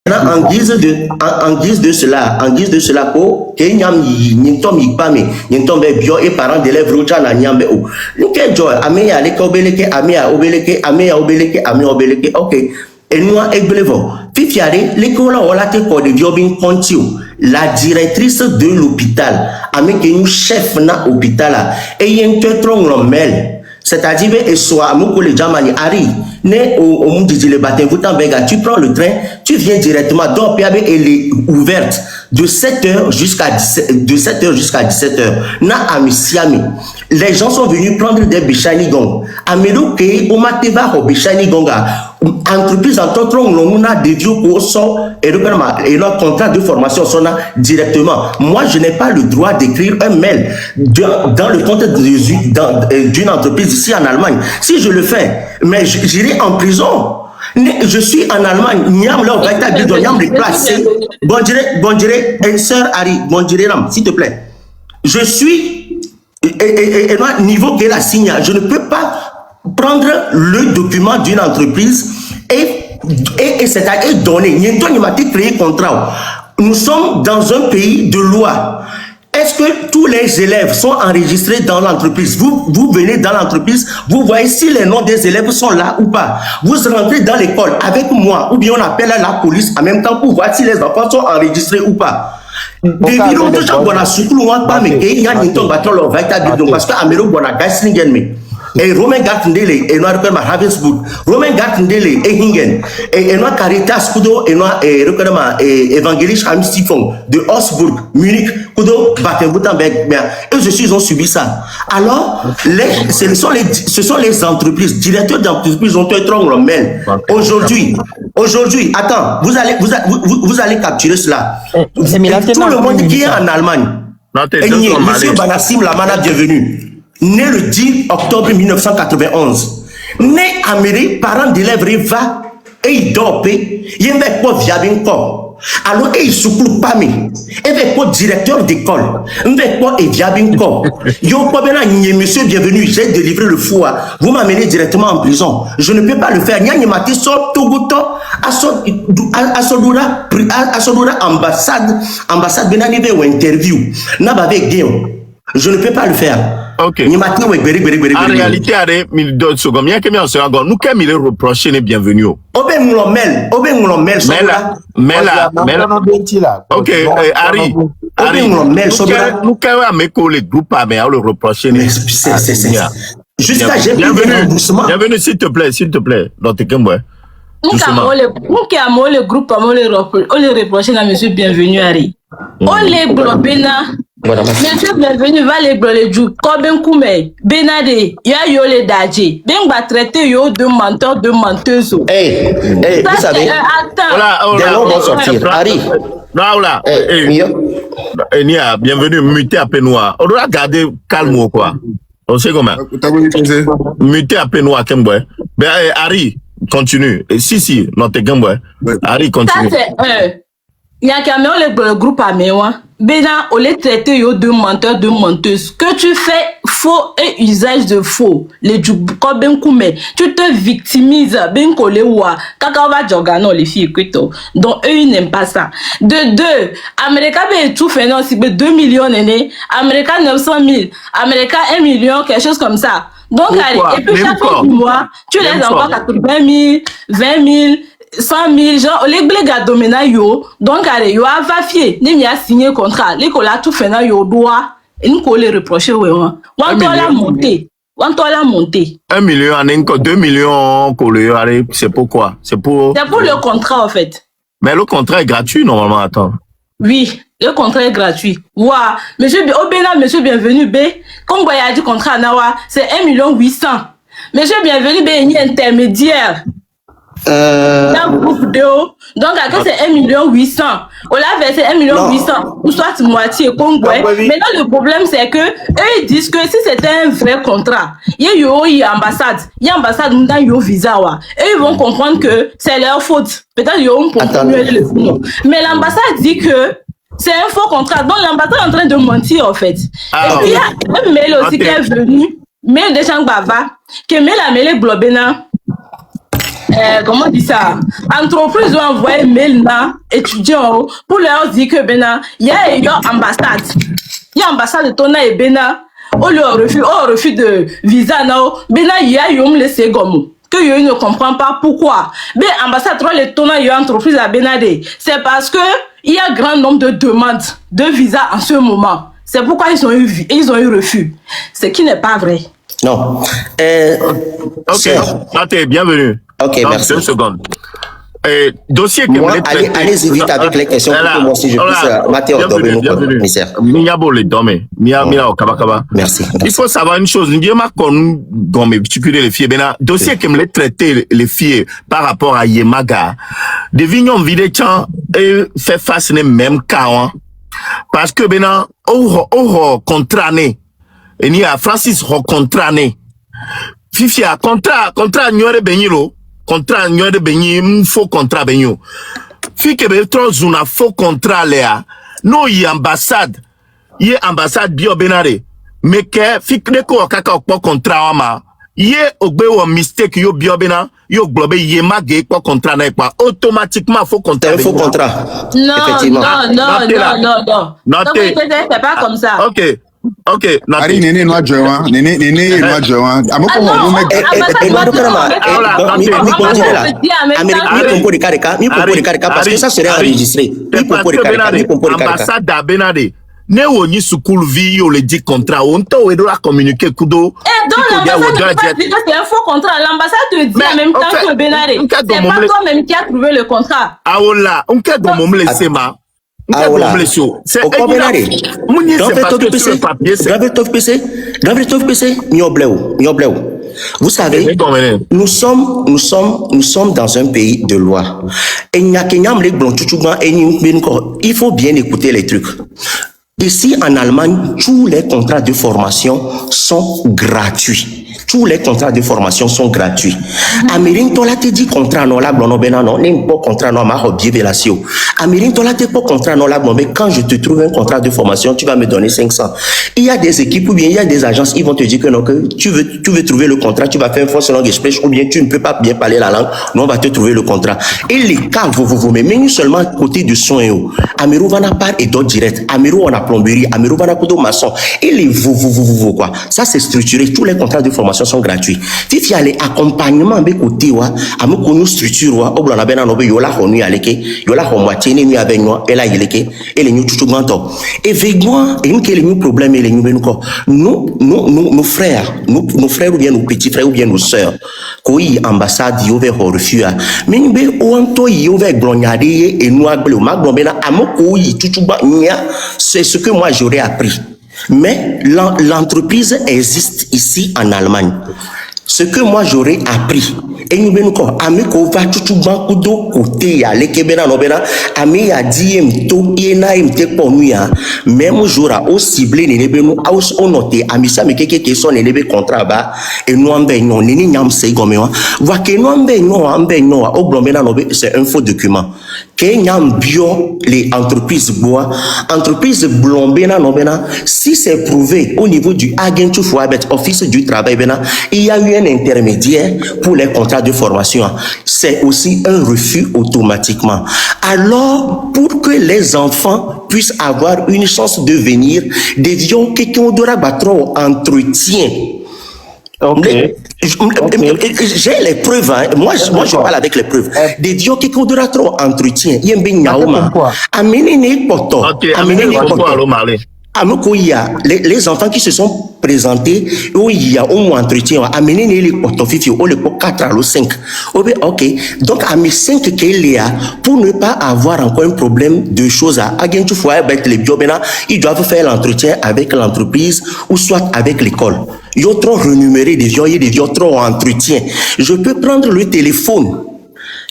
En guise de cela, ko ke nyam yi tom yi pa me, yi tom be bio et parents d'élèves rocha na nyambe o. Nke joy ame ya le ko beleke, ame ya obeleke, OK. Et nous egbelevo. Fifiare l'école wala te ko de biobin kontio. La directrice de l'hôpital, ame ke nous chef na hôpital et yen te trong lomel. C'est-à-dire, et soit, mon collègue Jamani Harry, né au monde de le baptême, tu prends le train, tu viens directement. Donc, PAB, elle est ouverte de 7h jusqu'à 17h. Na amisiami. Les gens sont venus prendre des bichani gong. Amelo ke, o mateva ho bichani gonga. Entreprise en tant que l'on a dédié au sort et notre contrat de formation sonna directement. Moi, je n'ai pas le droit d'écrire un mail dans le contexte d'une entreprise ici en Allemagne. Si je le fais, mais j'irai en prison. Je suis en Allemagne. Niam là, on va être niam déplacé. Bon dirait, sœur Harry, bon dirait, s'il te plaît. Je suis niveau qu'elle a signé. Je ne peux pas prendre le document d'une entreprise et c'est-à-dire donner. Créé contrat. Nous sommes dans un pays de loi. Est-ce que tous les élèves sont enregistrés dans l'entreprise? Vous venez dans l'entreprise, vous voyez si les noms des élèves sont là ou pas. Vous rentrez dans l'école avec moi ou bien on appelle la police en même temps pour voir si les enfants sont enregistrés ou pas. Parce que Amero Bona Gaslingen et Romain Gartendele et nous repère Ravensburg, Romain Gartendele et Hingen et nous Caritas Kudo et nous repère Évangéliste Amstifon de Augsburg, Munich, Kudo, Baden-Württemberg. Et je suis ont subi ça. Alors, ce sont les entreprises, directeurs d'entreprises ont un tronc mail. Aujourd'hui, attends, vous allez capturer cela. Tout le monde qui est en Allemagne. Monsieur Banassim Lamana, bienvenue. Né le 10 octobre 1991. Né à Mairie, parent d'élèves va et il dort. Il n'y a pas de viabin corps. Alors, il ne souffle pas. Il n'y a pas de directeur d'école. Il n'y a pas de viabin corps. Il n'y a pas de monsieur, bienvenue. J'ai délivré le fou. Vous m'amenez directement en prison. Je ne peux pas le faire. Il y a une ambassade benanive ou interview. Je ne peux pas le faire. Ok. En réalité, nous qui nous reprocher les bienvenus. Ok, Harry. Nous qui les groupes le reprocher. Jusqu'à j'ai pris un remboursement. Bienvenue, s'il te plaît. Dans tes camps, nous qui avons le groupe, on les reprocher à monsieur bienvenu, Harry. On les globena. Monsieur bienvenue va les bloler du Koben Koume Benade ya yo les daji ben va traiter yo de menteur de menteuse. Vous savez attends des noms vont sortir Harry là Nia bienvenue muté à Penoir on doit garder calme ou quoi on sait comment muté à Penoir Kemboy ben Harry continue et si notre Kemboy Harry continue ça c'est il y a quand même le groupe à Mewa. Bénin, on les traite de menteurs, de menteuses. Que tu fais faux et usage de faux. Les djoukob ben koume. Tu te victimises. Ben kole wa. Kaka va jogano les filles écoute. Donc eux ils n'aiment pas ça. De deux, Américain ben tout fait non si 2 millions né. Américain 900 000. Américain 1 million quelque chose comme ça. Donc allez, et puis chaque fin du mois, tu les envoies 80 000, 20 000. 100 000 gens, les blagues dominant yo, donc allez, yo a vafié, ni mi a signé contrat, les colla tout fait yo doit, et nous collons reprocher ouais, on doit la monter, 1 million, 2 millions collés, c'est pourquoi? C'est pour le contrat en fait. Mais le contrat est gratuit normalement, attends. Oui, le contrat est gratuit. Ouah, monsieur bienvenu B, comme vous avez dit contrat nawa, c'est 1 800 000. Monsieur bienvenu B, il y a intermédiaire. Dans le groupe de haut, donc c'est 1 800 000. On l'a versé 1 800 000 ou soit moitié Congo. Maintenant le problème c'est que eux ils disent que si c'était un vrai contrat, il y a ambassade, dans yo visa wa. Et ils vont comprendre que c'est leur faute. Peut-être ils ont continué le fond. Mais l'ambassade dit que c'est un faux contrat. Donc l'ambassade est en train de mentir en fait. Et puis il y a un mail aussi qui est venu, mail de Jean Bava, que mail a mailé Globena. comment on dit ça? Entreprise doit envoyer un mail là, étudiants, pour leur dire que il y a une ambassade. Il y a ambassade de Tona et Bena. On leur refus de visa non. Bena il y a eu laissé gomme. Que yo ne comprend pas pourquoi. Mais ambassade les Tona et entreprise à Benade. C'est parce que il y a un grand nombre de demandes de visa en ce moment. C'est pourquoi ils ont eu refus. Ce qui n'est pas vrai. Non. Ok, Maté, bienvenue. Ok, dans merci. 2 secondes. Dossier que Moi, vous traiter. allez-y vite avec les questions pour que moi aussi je puisse Mathieu bienvenue. Merci. Il faut savoir une chose. Dossier que me traiter les filles par rapport à Yemaga. De vignon vide et fait face les mêmes cas. Parce que contrané. Et ni a Francis contrané. Fifi a contrat nyore benyilo. Contrat nyore benyi faux contrat benyo. Fi ke be trop zuna faux contrat lea. No yi ambassade bio benare. Mais que fi de ko kaka okpo contrat ama. Ye ogbe wo mistake yo bio bena yo globe ye mage po contrat na pa automatiquement faux contrat. Faux contrat. Non, effectivement. non. Notez. C'est pas comme ça. Ok, Ari nene no adjoa, nene no adjoa. Amoko mo me Eduardo Karama, parce que ça serait enregistré. Ambassade d'Abenade. Ne woni sukul vi yo le dit contrat on to we doit communiquer kudo. Donc l'ambassade c'est un faux contrat. L'ambassade te dit en même temps que Benare. C'est pas toi-même qui a trouvé le contrat. Ah voilà, on ka do mom laisser ma. Ah voilà. C'est vous savez, nous sommes dans un pays de loi. Il faut bien écouter les trucs. Ici en Allemagne, tous les contrats de formation sont gratuits. Tous les contrats de formation sont gratuits. Amérique, tu as dit contrat non la blonde non, n'importe contrat non ma hobby velasio. Amérique, tu as dit pas contrat non la blonde, mais quand je te trouve un contrat de formation, tu vas me donner 500. Il y a des équipes ou bien il y a des agences, ils vont te dire que non, que tu veux trouver le contrat, tu vas faire une fausse langue express ou bien tu ne peux pas bien parler la langue, nous on va te trouver le contrat. Et les cas, vous mais seulement côté du soin, Amérique va n'a pas et d'autres direct. Amérique on a plomberie, Amérique va n'a pas de maçon. Et les vous quoi. Ça c'est structuré, tous les contrats de formation sont gratuits. Si il y a les accompagnements avec côté wa, amo konu structure wa, obla na bena no be yola honu aleke, yola ho moitié ni avec nous et la yeleke et les ñu chuchu ganto. Et veignement et nous que les ñu problème et les ñu benuko. Nos frères ou bien nos petits frères ou bien nos sœurs, koi ambassade yo ve refua. Mais nous be onto yo ve glonyade et nous agble magbo bena amo koi chuchu ba nya, c'est ce que moi j'aurais appris. Mais l'entreprise existe ici en Allemagne. Ce que moi j'aurais appris, et nous venons encore, amiko va tout banco côté ya lekebena nobena, ami ya diem to yena imte ponuya, même jour au ciblé ne nebenu aus onoté, ami sa me keke son nebe contrat ba, et nous ambe non nini nyam sei gomewa, va que nous ambe non au blomena nobe, c'est un faux document. Que nyam bio les entreprises bois, entreprises blombena nobena, si c'est prouvé au niveau du agent Fouabet, office du travail bena, il y a eu un intermédiaire pour les contrats de formation. C'est aussi un refus automatiquement. Alors, pour que les enfants puissent avoir une chance de venir, devions quelqu'un de battre entretien. Okay. J'ai les preuves, hein. Moi je parle avec les preuves. Des dios qui ont de la trop entretien. Il y a un bien yaouma. Amenez poto. Amenez poto. Les enfants qui se sont présentés, où il y a au moins entretien, amenez les potos, ou les 4 à 5. Ok. Donc, à mes 5 qu'il y a, pour ne pas avoir encore un problème de choses à agent fois avec les biobénas, ils doivent faire l'entretien avec l'entreprise ou soit avec l'école. Ils ont trop renuméré des vieux, des vieux trop entretien. Je peux prendre le téléphone.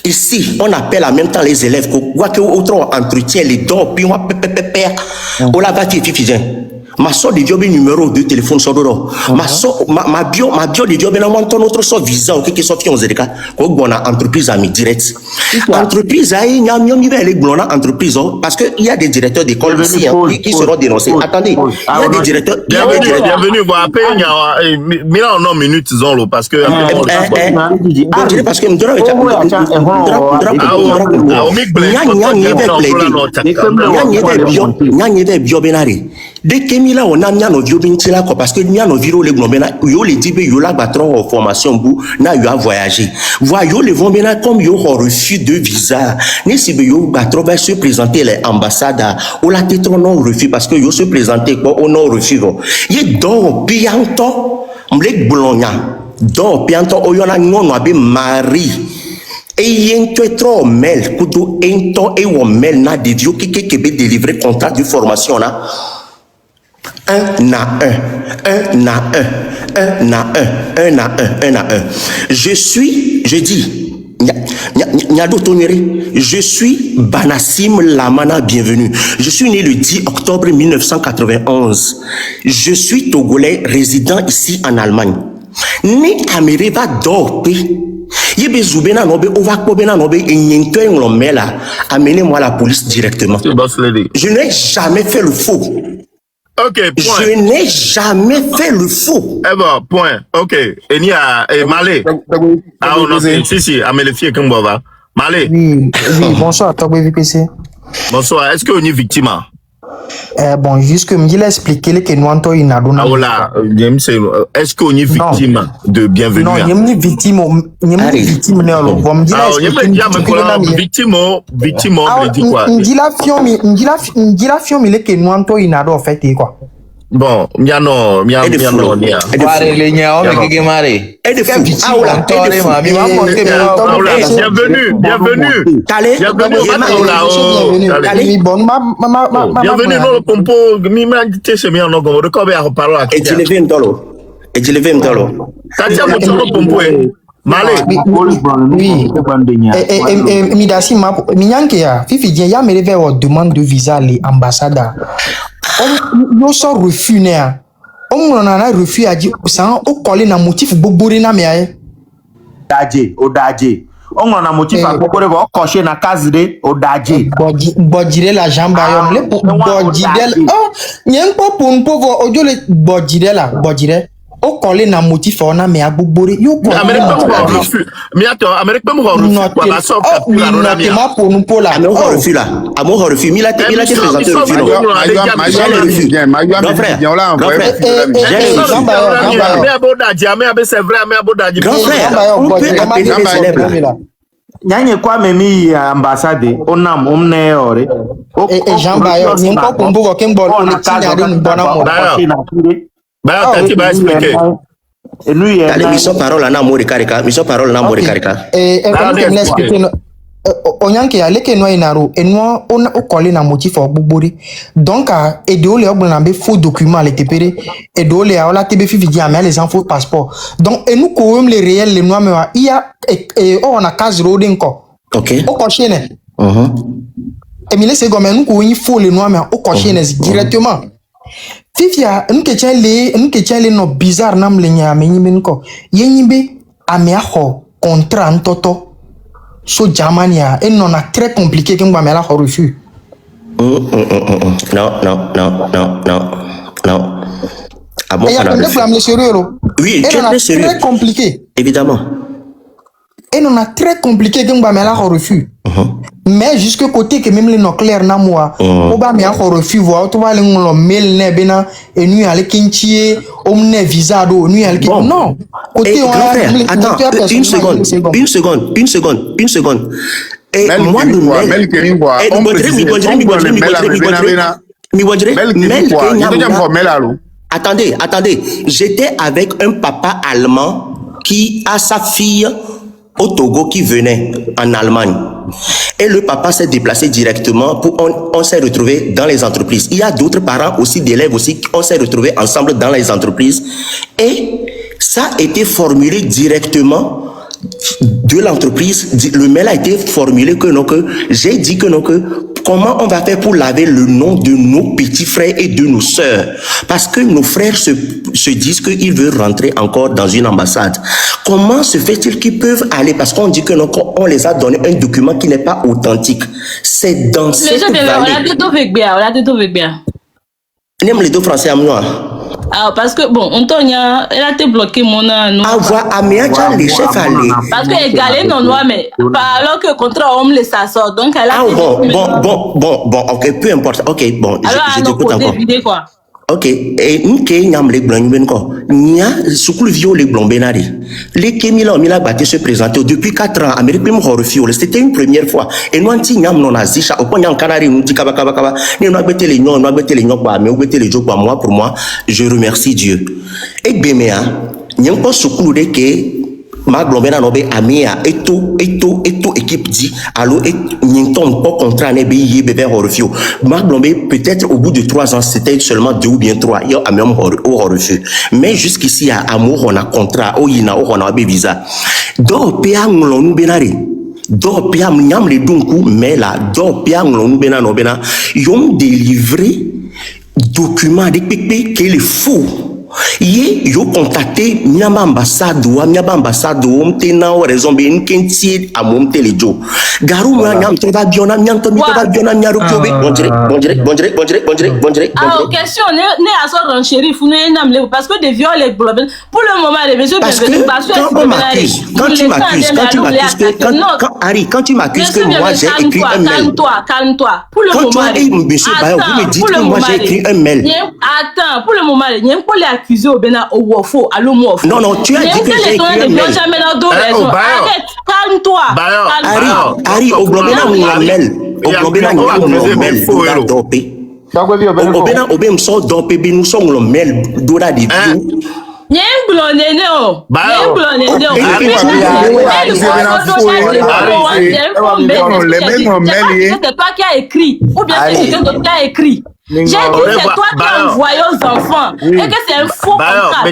Ici, on appelle en même temps les élèves, quoi que autre entretien, les dons, puis on va on la va Ma soeur de Dieu, numéro de téléphone, sodoro. Ma bio de Dieu, ben, on notre so visa, ok, qui soit fion zedeka, ko gbona entreprise ami direct. Entreprise, aïe, nyam, il va aller gbona entreprise, parce que il y a des directeurs d'école ici, qui seront dénoncés. Attendez, il y a des directeurs, bienvenue, vous appelez, mira en 9 minutes, zolo, parce que, parce que, dès que Mila on a mis nos vieux là parce que nous nos viro les globena yo les dit yo la batron formation bou na yo a voyager voyons les vont bien comme yo refus de visa ni si yo batron va se présenter les ambassades ou la titre non refus parce que yo se présenter quoi au non refus y donc bientôt m'lek blogna donc bientôt o yo na non abe mari et yen trop mail kudo ento e wo mail na de Dieu qui be délivrer contrat de formation là un à un. Je suis Banassim Lamana, bienvenue. Je suis né le 10 octobre 1991. Je suis Togolais résident ici en Allemagne. Né Amereva Dorpé. Amenez-moi la police directement. Je n'ai jamais fait le faux. Ok, point. Je n'ai jamais fait le faux. Eh ben, point. Ok. Et ni a Malé. Ah, on a si, à me le fier comme va. Malé. Oui, bonsoir, Togbo VPC. Bonsoir. Est-ce que on est victime? Bon, juste que me dit expliquer que nous entendons une adona. Ah voilà, est-ce qu'on est victime de bienvenue? Non, il est victime, victime non. Bon, me dit victime, me dit quoi? Me dit la fion, il est que nous entendons une ado en fait quoi. Bon, miano. Bienvenue dans le pompo. Midasi Minyanke ya Fifi dia ya me lever demande de visa les ambassadeurs. On sort refus né. On a refus a dit ça on coller na motif bobori na me aye. Odaje. On a motif à bobori va cocher na casere odaje. Bodire la jambe ayon le bodire. Oh, nyen po pour pauvre odio le bodire la bodire. O coller na motif on a me a bobori. Yo ko. Amérique pas me refus quoi la sorte capture la ma pour nous pour la. Amour refus là. Amour refus. Il a été présenté le film. Nyanye kwa memi ambassade onam omne ore e jamba yo ni ko ko mbugo ke mbol on tinya de mbona mo ba tati ba expliquer allez mission parole na mo rikarika mission parole na mo rikarika onyanke ya leke no inaro enwa on o coller na motif ogbobori donc et de ole ogbo na be faux document le tepere et de ole ala tebe fifi dia mais les infos passeport donc et nous ko les réels les noix mais il y a et on a case road nko OK o cocher ne et mi laisse gomme nous ko yin faux les noix mais o cocher ne directement fifi a nous que tient les no bizarre nam le nya me nyimen ko yenyibe amia ho contrat ntoto so Germania et non a très compliqué que moi mais là refus. Non. Ah bon, il y a des flammes sérieux. Oui, c'est très compliqué. Évidemment. Et non a très compliqué que moi mais là refus. Mais jusque côté que même les nucléaires na moi, on va mais refus voir tu vas les mail ne bena et nous aller kinchie omne visa do nous aller non. Côté on attends une seconde. Et moi Attendez, j'étais avec un papa allemand qui a sa fille au Togo qui venait en Allemagne. Et le papa s'est déplacé directement pour on s'est retrouvé dans les entreprises. Il y a d'autres parents aussi, d'élèves aussi, on s'est retrouvés ensemble dans les entreprises. Et ça a été formulé directement de l'entreprise. Le mail a été formulé que non, que j'ai dit que non, que comment on va faire pour laver le nom de nos petits frères et de nos sœurs? Parce que nos frères se disent qu'ils veulent rentrer encore dans une ambassade. Comment se fait-il qu'ils peuvent aller? Parce qu'on dit que non, on les a donné un document qui n'est pas authentique. C'est dans cette vallée. On a dit tout bien. N'aime les deux Français à moi. Ah, parce que bon, Antonia, elle a été bloqué mon nom. Envoie Amia les chefs aller. Parce que égalé non noir, mais alors que contre homme les ça sort. Donc elle a. Ah bon, ok, peu importe. Ok, bon, je t'écoute encore. Quoi. Ok, et nous qui n'avons les blancs, nous avons sous vieux les blancs benari. Les Kémila ont mis la bâtisse se présenter depuis 4 ans. Amérique même refusé. C'était une première fois. Et nous anti n'avons non azisha. Au point n'avons canari nous dit kaba. Nous avons bêté les nions, nous avons bêté les nions quoi, mais nous bêté les jours quoi. Moi pour moi, je remercie Dieu. Et béméa, nous avons pas sous de que ma globena nobe amia et tout équipe dit allo et n'entend pas contrat ne bi bébé refus. Ma globé peut-être au bout de 3 ans c'était seulement 2 ou bien 3 yo amia au refus. Mais jusqu'ici à amour on a contrat o yina on a visa. Do pia ngolonu benari. Do pia nyam le dunku mais là do pia ngolonu bena no bena yom délivré document de pépé qui est faux. Yo contacté Miamba ambassade ou tena raison ben kenti a monter les jo garu moi nyam to ba biona nyam to ba biona nyaru kobe bon direct. Ah, question ne à son renchérif ou ne namle parce que des viols les problèmes pour le moment les messieurs parce que quand tu m'accuses que moi j'ai écrit un mail. Calme-toi pour le moment. Monsieur Bayo, vous me dites que moi j'ai écrit un mail. Attends, pour le moment, il y a un accusé au Bénin au Wofo, à l'Omof. Non, tu as dit que j'ai écrit un mail. Arrête, calme-toi. Ari, au Globena, on a un mail. Au Globena, on a un mail. Au Bénin, au Bénin, sort d'opé, nous sommes le mail d'Ora de Dieu. N'y a un blondet, non. N'y a un blondet, c'est toi qui as écrit. Ou bien c'est quelqu'un d'autre qui a écrit. J'ai dit c'est toi qui as envoyé aux enfants. Et que c'est un faux contrat.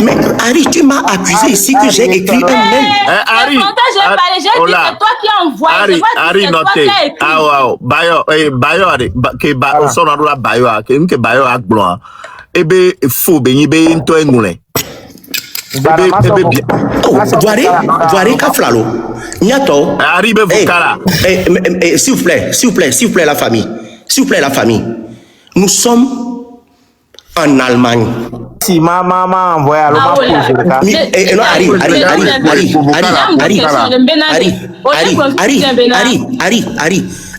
Mais Ari, tu m'as accusé ici que j'ai écrit un mail. Ari, j'ai dit c'est toi qui as envoyé. Ari, notez. Bayo, que son endroit Bayo, que Bayo a gloire. Ebe fou be yibe into engule ebe bien voire ka flalo nyato arrive vukara s'il vous plaît la famille nous sommes en Allemagne. Si maman envoie à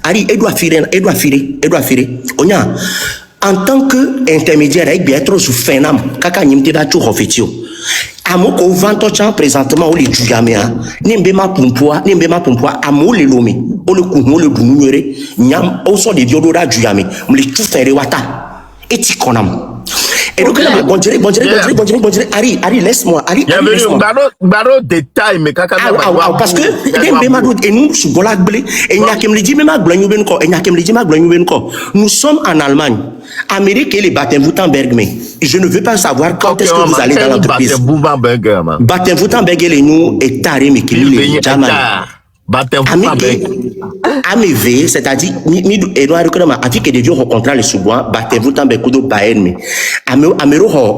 Ari, Edouard Firé, Onya. En tant qu'intermédiaire avec bien trop sous Fenam, kaka nyimte da tout refetio. Amoko vantocha présentement au les jugamea, nimbema pumpua, amo le lomi, o le kumo le dunure, nyam au son des violora jugame, me tout faire wata. Et ti konam. Et donc là, bon dire, Ari, laisse-moi, Baro détail, mais kaka parce que et nous, sous Bolak Blé, et Nyakem le dit, nous sommes en Allemagne. Amérique et les Baden-Württemberg, mais je ne veux pas savoir quand est-ce que vous allez dans l'entreprise. Baden-Württemberg et nous est taré, mais qui est Germany. AMV, c'est-à-dire, Edouard Recordement, avec que des vieux rencontrent les sous-bois, Baden-Württemberg, Kudo Bayern, mais Amero,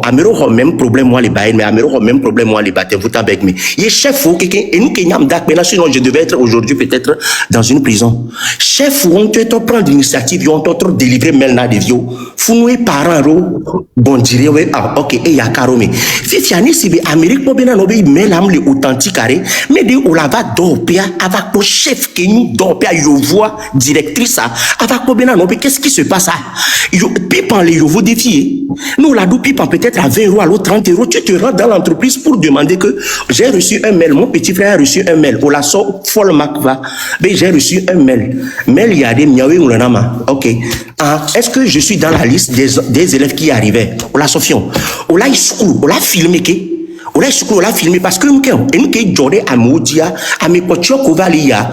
même problème, moi, les Bayern, mais Amero, même problème, moi, les Baden-Württemberg, mais il est chef, et nous, Kenyam Dak, mais là, sinon, je devais être aujourd'hui, peut-être, dans une prison. Chef, on peut prendre l'initiative, on peut délivrer Melna des vieux, Founou parents, bon, dire, ok, et Yakarome. Fifiani, si Amérique, pour bien, mais l'âme, les authentiques, mais des Olava d'Opia, avec le chef qui nous d'Opia, Yovoa, directrice, avec le bien, qu'est-ce qui se passe? Pipan, les Yovo défiés. Nous, la Pipan, peut-être à 20 euros, à l'autre 30 euros, tu te rends dans l'entreprise pour demander que j'ai reçu un mail, mon petit frère a reçu un mail, Ola so, folle makva, mais j'ai reçu un mail. Mail, il y a des miaoué ou l'anama. Ok. Est-ce que je suis dans la liste des élèves qui arrivaient? Ola Sofion. Ola Iskou, Ola filmé que. Ola Iskou, Ola filmé parce que nous, Jodé à Moudia, à mes potios Kovalia,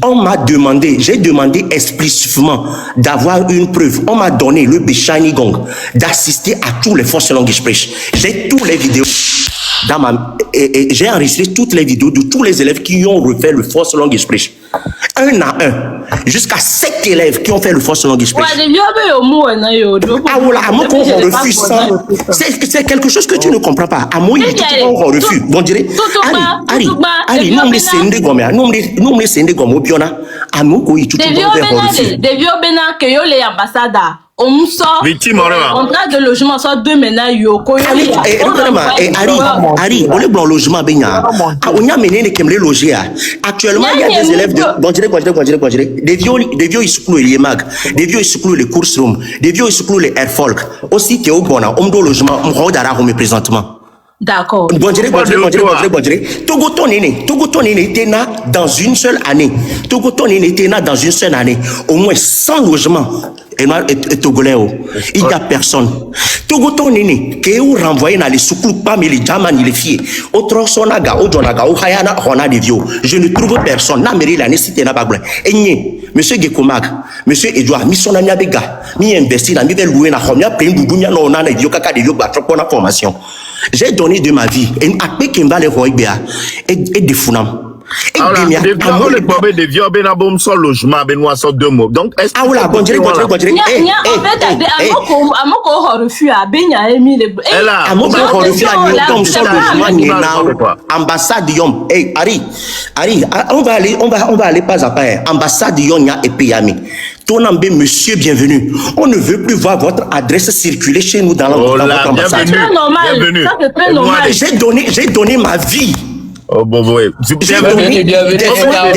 on m'a demandé, j'ai demandé explicitement d'avoir une preuve. On m'a donné le Bishani Gong d'assister à tous les forces langue express. J'ai tous les vidéos. J'ai enregistré toutes les vidéos de tous les élèves qui ont refait le Force Langue Express. Un à un. Jusqu'à 7 élèves qui ont fait le force langue Ouais, speech. les vieux, au mot, non, yo. Ah voilà, à moi qu'on refuse ça. C'est quelque chose que tu ne comprends pas. À moi, il dit qu'on refuse. Bon, dirait, Ari, nous me sende gomme, nous me sende gomme, biona. À moi, il dit qu'on refuse. Des vieux bénin que yo les ambassadeurs. On sort. Victime, Contrat de logement sort 2 ménages yo. Ari, on est blanc logement benya. On y a mené les qui me loger. Actuellement, il y a des élèves de des vieux ils secouent les mag, des vieux ils secouent les courses room, des vieux ils secouent les air folk. Aussi qui est au bon on do logement, on rodara présentement. D'accord. Togoton était là dans une seule année. Togoton était là dans une seule année. Au moins 100 logements. Et Togolais, il n'y a personne. Togoton nene, qui est renvoyé dans les soukouk, pas mais les jamans, les filles. Autre sonaga, au jonaga, au hayana, on a des vieux. Je ne trouve personne. Na mairie la nécessité n'a pas besoin. Et monsieur Gekomag, monsieur Edouard, mi son ami abega, mi investi dans mi vel louer na homia, plein doudounia, non, on a des vieux caca, des vieux batrop pour la formation. J'ai donné de ma vie. Et après qu'il va les roibéa, et des founam. Le problème des vieux, ben à bon sol logement, ben nous sort 2 mots. Donc, est-ce que ah voilà, bon dire. En fait, à mon corps refus à Benya Emi les. À mon corps refus à Newton sol logement ambassade Yom. Hey Ari, on va aller pas à pas. Ambassade Yonya et Payami. Tonambe, monsieur, bienvenue. On ne veut plus voir votre adresse circuler chez nous dans votre ambassade. Bienvenue. J'ai donné ma vie. Oh bon, ouais. Des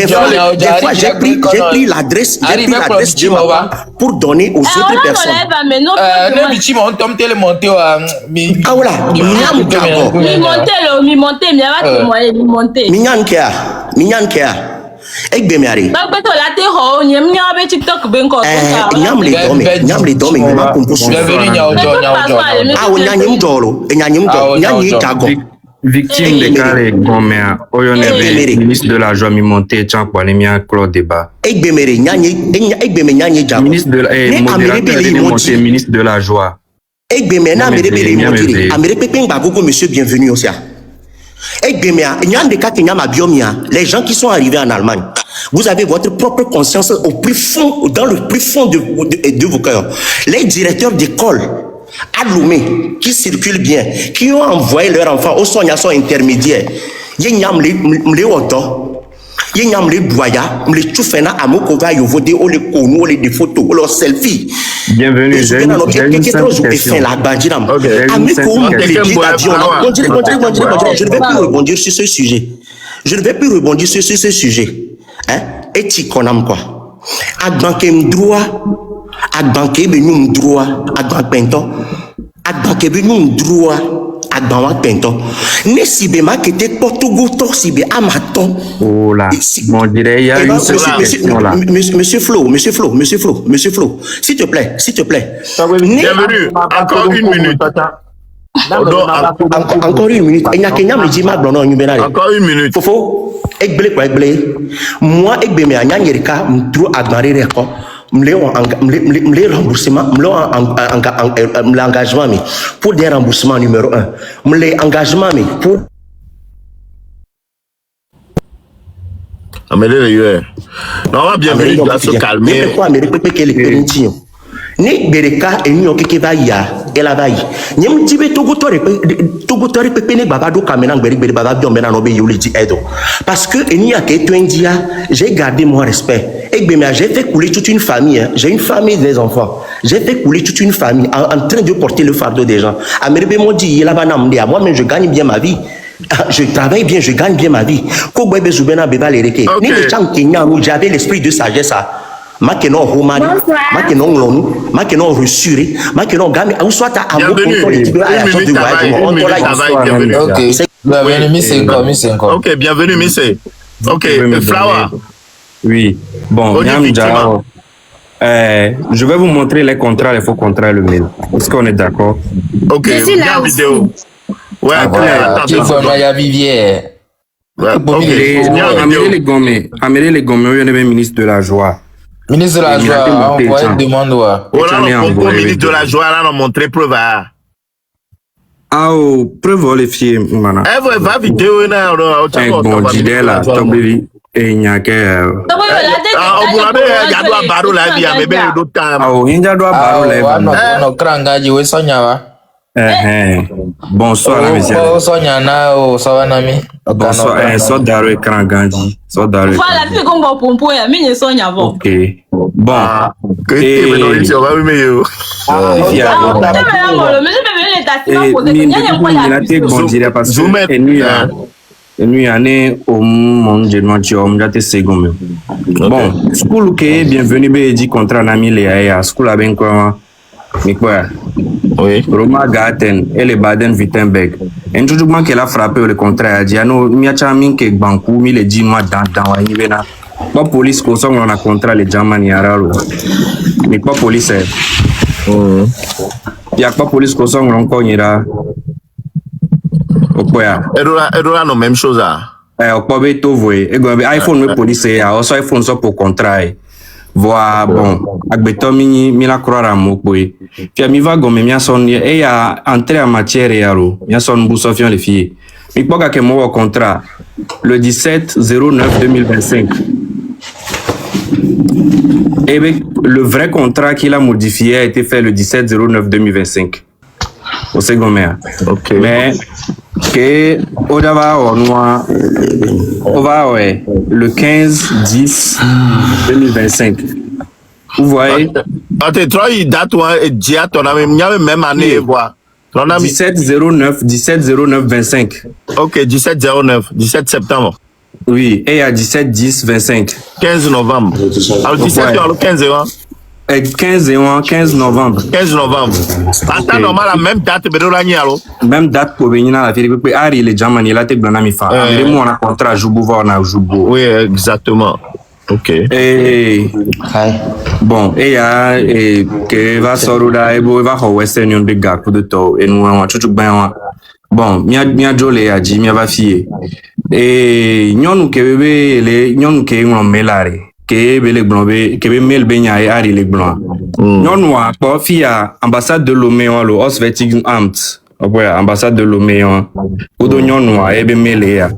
fois, j'ai pris l'adresse de ma part pour donner aux autres personnes. Ah voilà, Minyan Kea. Ek bemiari. Nyam le domi, ma kumpusu. Ah, nyanyim dolo, nyanyi jago. Victime de Kale Gomea, Oyonebe, ministre de la Joie Mimonté, Tchankwanemia, Claude Débat. Ministre de la modérateur ministre de la Joie. Monsieur, bienvenue aussi. Les gens qui sont arrivés en Allemagne, vous avez votre propre conscience au plus fond, dans le plus fond de vos cœurs. Les directeurs d'école à Lomé, qui circulent bien, qui ont envoyé leurs enfants au soignation intermédiaire, Yenyam les Oto, Yenyam les Boya, les Choufena, Amokova, Yovodé, ou les Kono, les photos, ou leurs selfies. Bienvenue, j'ai une simple question. Je ne vais plus rebondir sur ce sujet. Hein? Et tu connais quoi? Agbankem droit. Agbanke benyum droit, agbanpento, agbanke benyum droit, agbanwa pento. Ne sibe ma kete portugo to sibe amaton. Oh là, bon, je dirais, il y a une seule question là. Monsieur Flo, s'il te plaît. Bienvenue, encore une minute. Encore une minute. Il n'y a qu'un me dit ma blonde en encore une minute. Fofo, ekble kwa ekble. Moi, ekbe me anya nyerika mtro agbare reko. M'le remboursement, l'engagement pour des remboursements numéro 1. M'le engagement pour. Amélie, non, on va bienvenue, il doit se calmer. Pourquoi Amélie peut que les pénitents? Ni bereka enyo keke va ya ela va yi nyem tibe togotori pepe ne baba do kamena gberi baba bi omena no be yuli di edo parce que eni a ke twendia j'ai gardé mon respect et bien j'ai fait couler toute une famille hein. J'ai une famille des enfants, j'ai fait couler toute une famille en train de porter le fardeau des gens Amerbe mo di yela bana mde moi même je gagne bien ma vie. Je travaille bien, je gagne bien ma vie. Kogwebe zubena beba lereke ni le chang kenya où j'avais l'esprit de sagesse ça. Makenon romani, makenon lonu, makenon resuré, makenon gami, ou soit à amour pour les types à la chose de voyage. Ok, bienvenue, Missé. Ok, Flower. Oui, bon, je vais vous montrer les contrats, les faux contrats et le mail. Est-ce qu'on est d'accord? Ok, regarde vidéo. Ouais, Amélie les Gomé, il y a un ministre de la Joie. Ministre de la Joie, envoyé une demande. Voilà, ministre de la Joie, là, on a montré preuve. Ah, preuve, les filles, va vidéo, là, bon, Jidé, là, et il y a que on vous l'avez gardé à Barou la vie à bébé d'autres temps. ah il y a doit Ah, parler no kranga ji we sonya wa. bonsoir la monsieur O sonya na o sawanami. bonsoir so daro écran ganji so daro voilà tu comme bon pompo ya mais ne sonya avant ok bon Que tu me donnes sur va mais yo. Nuit au monde de notre homme j'étais second bon school que bienvenue be dit contrat nami le ya school avec quoi mais quoi Oui. Roma Garten et le Baden-Württemberg introduction qu'elle a frappé le contrat a dit no mi a chamin que banku mi le dit moi dans wa yibena pas police ko so on a contrat le Germany araro mais pas police il y a pas police ko so on ko nyira okoya Edora no même chose à. okpobe to voye e go be iPhone we police ya also iPhone so pour contrat voa bon agbeto mi la croire mo poe puis mi va gomme mi son e ya entrer en matière yaro mi son bu sofion les filles mi poka ke mo contrat le 17/09/2025 et bien, le vrai contrat qu'il a modifié a été fait le 17/09/2025 au second maire. Ok. Mais que on va ouais le 15/10/2025. Vous voyez? Attends, toi il date toi et dia ton même année quoi. 17/09/25. Ok, 17/09, 17 septembre. Oui, et à 17/10/25. 15 novembre. Alors 17 le 15 hein? 15 novembre. 15 novembre. Attends, normal, la même date, mais même date pour venir à la vérité. Ari, le Germany, là, t'es blanc, mi fa. Mais moi, on a contrat, Joubo, on a Joubo. Oui, exactement. Ok. Et bon, et il y a que va sortir là, et va au Western Union de gars pour de temps. Et nous, on a tout bien. Bon, mia jole a dit, mia va fier. Et nous, que bébé, les nous que on melare. Que be le blanc que be mel benya e ari le blanc non wa po fia ambassade de Lomé on lo Auswärtigen Amt ouais ambassade de Lomé on odo non wa e be mele ya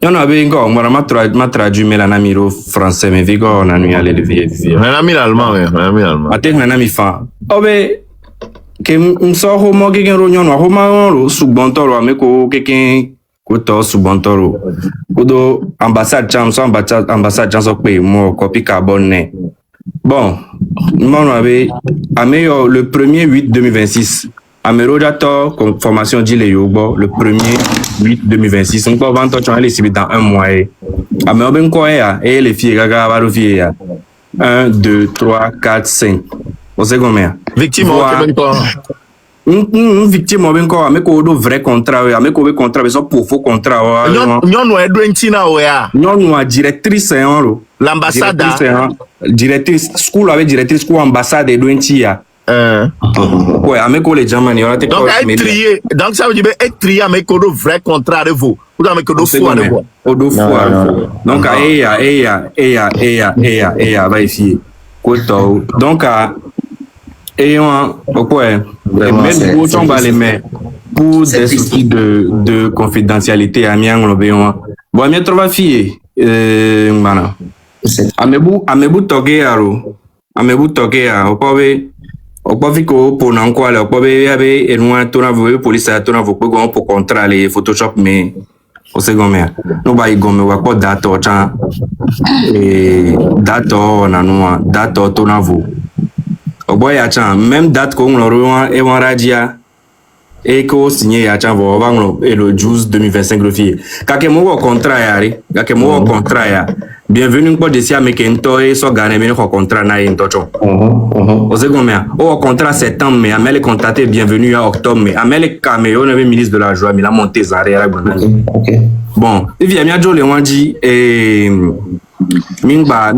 non be ngo mara ma traduit mela na miro français mais vigo na nu aller le vie on a mis l'allemand on a mis l'allemand atek na mi fa obe ke mso ho mo gegen ro non wa ho ma ro sugbantoro ameko keken Koto Subontoro. Kodo ambassade cham ambassade cham pe mo copie carbone. Bon, mon avait ameyo le 1er 8 2026. Amero dato comme formation dit le yobo le 1er 8 2026. On peut vendre ton les cibles dans un mois. Amero ben quoi ya et les filles gaga va refier ya. 1 2 3 4 5. On sait combien. Victime ben quoi. Victime ben quoi mais ko do vrai contrat mais ko be contrat mais so pour faux contrat non edo ntina o ya non directrice hein l'ambassade directrice school avec directrice school ambassade edo ntia ouais avec les Germany on a été donc trier donc ça veut dire être trier avec ko do vrai contrat de vous ou avec ko do faux de vous do faux donc va ici donc et on ouais même pour tomber les mains pour des soucis de confidentialité à mian bon mi trova fille mana amebu toke aro opovi ko pour encore le opovi avait et nous tourna vous police a tourna vous pour contrôler Photoshop mais au second mais no ba igome wa ko data ocha et data na no data tourna vous Oboy a chan même date qu'on l'aura et on radia et qu'on signé a chan va vendre le 12 2025 le fille. Kake mo contrat yari, kake mo contrat ya. Bienvenue pour décider mais qu'ento et so gagner bien le contrat na intocho. Au second mais au contrat septembre mais amel contacté bienvenue à octobre mais amel caméo le ministre de la joie mais la montée zaré bon il vient bien jo le wandi et Mingba